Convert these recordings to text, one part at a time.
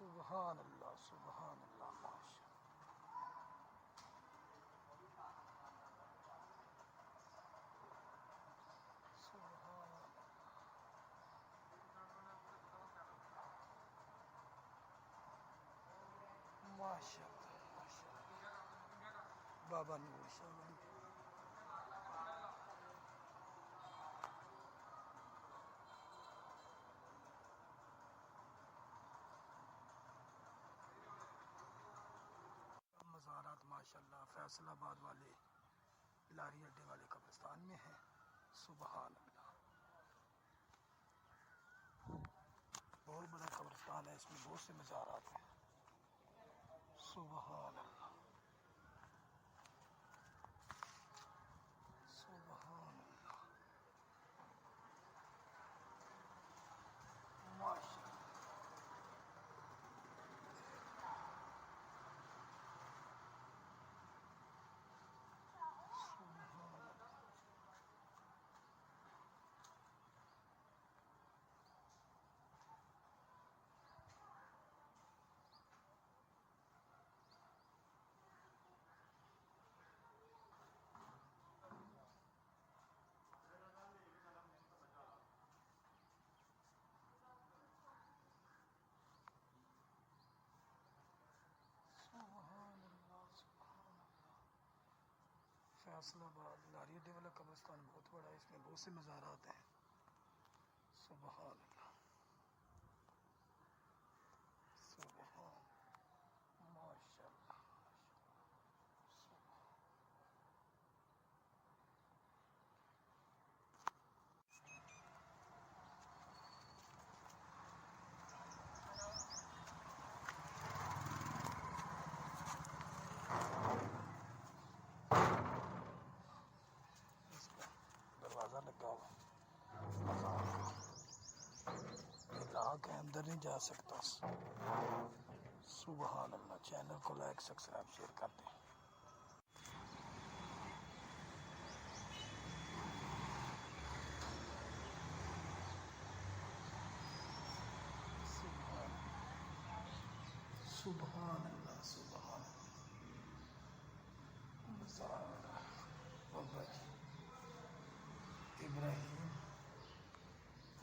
سبحان اللہ سبحان اللہ ماشاء سبحان ماشاء اللہ ماشاء اللہ بابا نور شاہ ولی مزارات ماشاء اللہ فیصل آباد والے لاری اڈے والے قبرستان میں ہیں. سبحان اللہ بہت بڑا قبرستان ہے، اس میں بہت سے مزارات ہیں. سبحان اللہ سبحان اللہ ماشاء اللہ سبحان اللہ. سبحان اللہ سبحان اللہ فیصل آباد لاری اڈے والا قبرستان بہت بڑا ہے، اس میں بہت سے مزارات ہیں. سبحان اللہ سبحان ماشاء اللہ سبحان. اس کا دروازہ لگا ہوا مزار کا، یہ لاک ہے، اندر نہیں جا سکتا. سبحان اللہ. چینل کو لائک سبسکرائب شیئر کر دیں. سبحان سبحان اللہ سبحان اللہ. بابا جی ابراہیم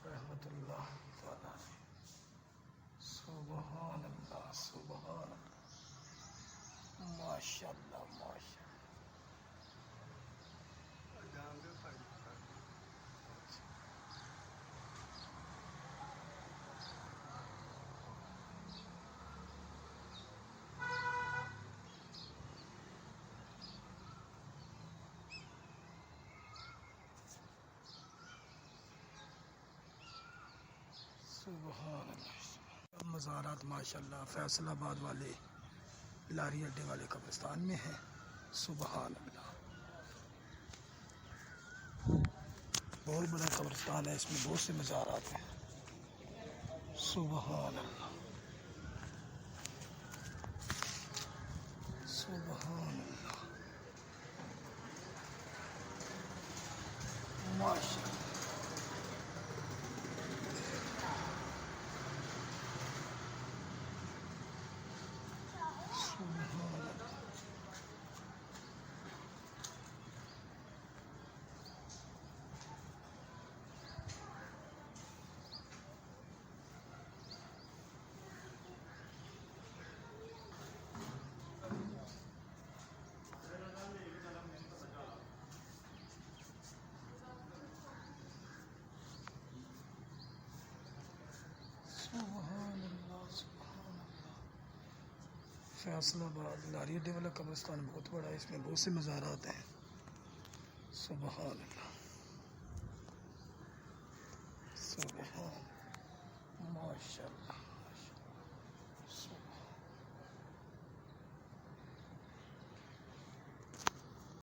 رحمت اللہ تعالیٰ نے. سبحان اللہ سبحان اللہ ماشاء اللہ ماشاء سبحان اللہ. مزارات ماشاء اللہ فیصل آباد والے لاری اڈے والے قبرستان میں ہیں. سبحان اللہ بہت بڑا قبرستان ہے، اس میں بہت سے مزارات ہیں. سبحان اللہ سبحان اللہ ماشاء اللہ سبحان اللہ سبحان اللہ سبحان اللہ فیصل آباد لاری اڈے والا قبرستان بہت بڑا ہے، اس میں بہت سے مزارات ہیں. سبحان اللہ سبحان ماشاء اللہ